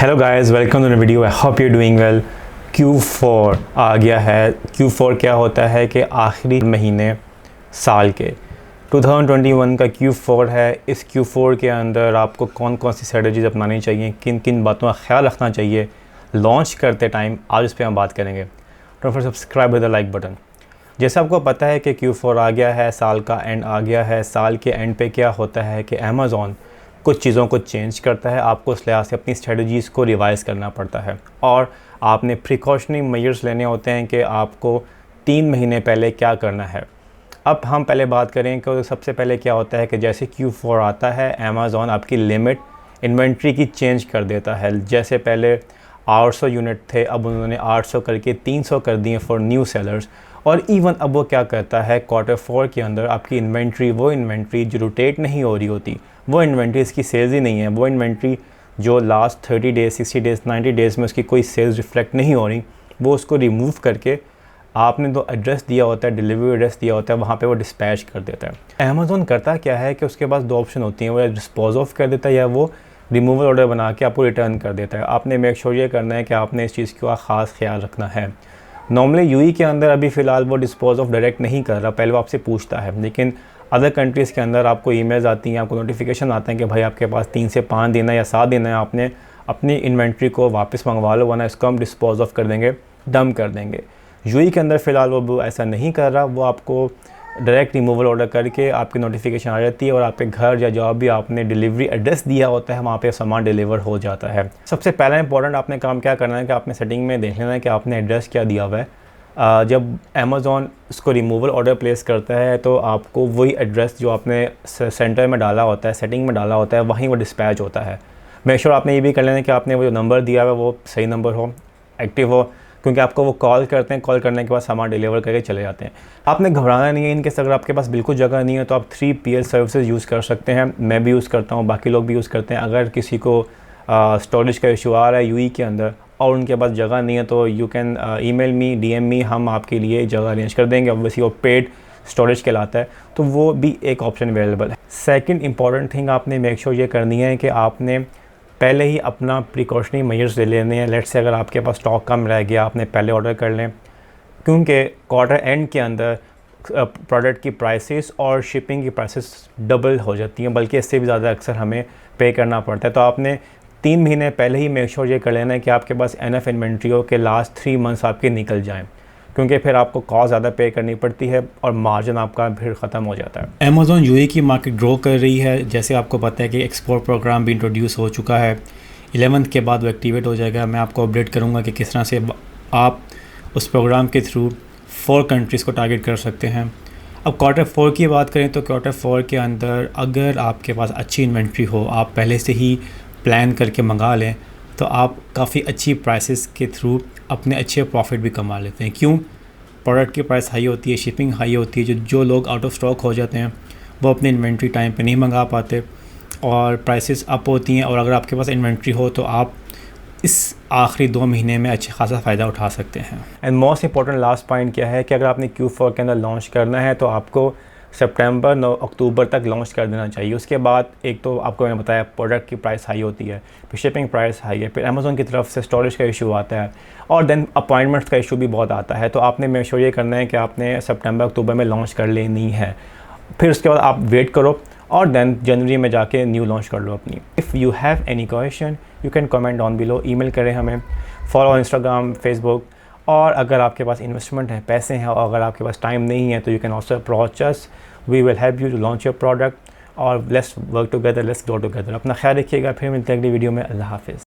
Hello guys, welcome to the video. I hope you doing well. Q4 आ गया है। Q4 क्या होता है कि आखिरी महीने साल के 2021 का Q4 है। इस Q4 के अंदर आपको कौन कौन सी स्ट्रेटजीज़ अपनानी चाहिए, किन किन बातों का ख्याल रखना चाहिए लॉन्च करते टाइम, आज इस पर हम बात करेंगे। Don't forget subscribe with the like button. जैसे आपको पता है कि Q4 आ गया है, साल का एंड आ गया है। साल के एंड पे क्या होता है कि अमेज़ॉन कुछ चीज़ों को चेंज करता है। आपको उस लिहाज से अपनी स्ट्रेटजीज़ को रिवाइज़ करना पड़ता है और आपने प्रिकॉशनरी मेजर्स लेने होते हैं कि आपको 3 महीने पहले क्या करना है। अब हम पहले बात करें कि सबसे पहले क्या होता है कि जैसे Q4 आता है, अमेज़ॉन आपकी लिमिट इन्वेंट्री की चेंज कर देता है। जैसे पहले 800 यूनिट थे, अब उन्होंने 800 करके 300 कर दिए फॉर न्यू सेलर्स। और इवन अब वो क्या करता है, Q4 के अंदर आपकी इन्वेंट्री, वो इन्वेंट्री जो रोटेट नहीं हो रही होती, वो इन्वेंट्री इसकी सेल्स ही नहीं है। वो इन्वेंट्री जो लास्ट 30 डेज़, 60 डेज़, 90 डेज़ में उसकी कोई सेल्स रिफ्लेक्ट नहीं हो रही, वो उसको रिमूव करके आपने जो एड्रेस दिया होता है, डिलीवरी एड्रेस दिया होता है, वहाँ पे वो डिस्पैच कर देता है। अमेज़ॉन करता क्या है कि उसके पास 2 ऑप्शन होती हैं, वो डिस्पोज ऑफ कर देता है या वो रिमूवल ऑर्डर बना के आपको रिटर्न कर देता है। आपने मेक श्योर ये करना है कि आपने इस चीज़ का ख़ास ख्याल रखना है। नॉर्मली यूई के अंदर अभी फ़िलहाल वो डिस्पोज ऑफ डायरेक्ट नहीं कर रहा, पहले वो आपसे पूछता है, लेकिन अदर कंट्रीज़ के अंदर आपको ईमेल्स आती हैं, आपको नोटिफिकेशन आते हैं कि भाई आपके पास 3 से 5 दिन है या 7 दिन है, आपने अपनी इन्वेंट्री को वापस मंगवा लो, वरना इसको हम डिस्पोज ऑफ कर देंगे, डंप कर देंगे। यूई के अंदर फ़िलहाल वो ऐसा नहीं कर रहा, वो आपको डायरेक्ट रिमूवल ऑर्डर करके आपकी नोटिफिकेशन आ जाती है और आपके घर या जहाँ भी आपने डिलीवरी एड्रेस दिया होता है वहाँ पे सामान डिलीवर हो जाता है। सबसे पहला इंपॉर्टेंट आपने काम क्या करना है कि आपने सेटिंग में देख लेना है कि आपने एड्रेस क्या दिया हुआ है। जब अमेज़ॉन उसको रिमूवल ऑर्डर प्लेस करता है तो आपको वही एड्रेस जो आपने सेंटर में डाला होता है, सेटिंग में डाला होता है, वहीं वो डिस्पैच होता है। मेक श्योर आपने ये भी कर लेना है कि आपने वो जो नंबर दिया हुआ है वो सही नंबर हो, एक्टिव हो, क्योंकि आपको वो कॉल करते हैं, कॉल करने के बाद सामान डिलीवर करके चले जाते हैं। आपने घबराना नहीं है। इनके अगर आपके पास बिल्कुल जगह नहीं है तो आप 3PL सर्विसेज यूज़ कर सकते हैं। मैं भी यूज़ करता हूँ, बाकी लोग भी यूज़ करते हैं। अगर किसी को स्टोरेज का इशू आ रहा है यूई के अंदर और उनके पास जगह नहीं है तो you can email me, DM मी, हम आपके लिए जगह अरेंज कर देंगे। ऑब्वियसली वो पेड स्टोरेज कहलाता है, तो वो भी एक ऑप्शन अवेलेबल है। सेकंड इंपॉर्टेंट थिंग आपने मेक श्योर ये करनी है कि आपने पहले ही अपना प्रिकॉशनरी मेजर्स ले लेने हैं। लेट्स से अगर आपके पास स्टॉक कम रह गया, आपने पहले ऑर्डर कर लें, क्योंकि क्वार्टर एंड के अंदर प्रोडक्ट की प्राइसेस और शिपिंग की प्राइसेस डबल हो जाती हैं, बल्कि इससे भी ज़्यादा अक्सर हमें पे करना पड़ता है। तो आपने 3 महीने पहले ही मेक श्योर ये कर लेना है कि आपके पास एनफ इन्वेंट्री हो के लास्ट 3 मंथ्स आपके निकल जाएं, क्योंकि फिर आपको कॉस्ट ज़्यादा पे करनी पड़ती है और मार्जिन आपका फिर ख़त्म हो जाता है। अमेज़ॉन यूए की मार्केट ग्रो कर रही है। जैसे आपको पता है कि एक्सपोर्ट प्रोग्राम भी इंट्रोड्यूस हो चुका है। 11th के बाद वो एक्टिवेट हो जाएगा। मैं आपको अपडेट करूँगा कि किस तरह से आप उस प्रोग्राम के थ्रू 4 कंट्रीज़ को टारगेट कर सकते हैं। अब Q4 की बात करें तो Q4 के अंदर अगर आपके पास अच्छी इन्वेंट्री हो, आप पहले से ही प्लान करके मंगा लें, तो आप काफ़ी अच्छी प्राइसेस के थ्रू अपने अच्छे प्रॉफिट भी कमा लेते हैं। क्यों? प्रोडक्ट की प्राइस हाई होती है, शिपिंग हाई होती है, जो लोग आउट ऑफ स्टॉक हो जाते हैं वो अपनी इन्वेंट्री टाइम पे नहीं मंगा पाते और प्राइसेस अप होती हैं। और अगर आपके पास इन्वेंट्री हो तो आप इस आखिरी 2 महीने में अच्छा खासा फ़ायदा उठा सकते हैं। And most important last point क्या है कि अगर आपने Q4 के अंदर लॉन्च करना है तो आपको सितंबर 9 अक्टूबर तक लॉन्च कर देना चाहिए। उसके बाद एक तो आपको मैंने बताया प्रोडक्ट की प्राइस हाई होती है, फिर शिपिंग प्राइस हाई है, फिर अमेज़ॉन की तरफ से स्टोरेज का इशू आता है और देन अपॉइंटमेंट्स का इशू भी बहुत आता है। तो आपने मेक श्योर ये करना है कि आपने सितंबर अक्टूबर में लॉन्च कर लेनी है। फिर उसके बाद आप वेट करो और देन जनवरी में जाके न्यू लॉन्च कर लो अपनी। If you have any question you can comment down below, email करें हमें, फॉलो इंस्टाग्राम, फेसबुक। और अगर आपके पास इन्वेस्टमेंट है, पैसे हैं और अगर आपके पास टाइम नहीं है तो you can also approach us, we will help you to launch your product और let's work together, let's grow together. अपना ख्याल रखिएगा, फिर मिलते हैं अगली वीडियो में। अल्लाह हाफिज़।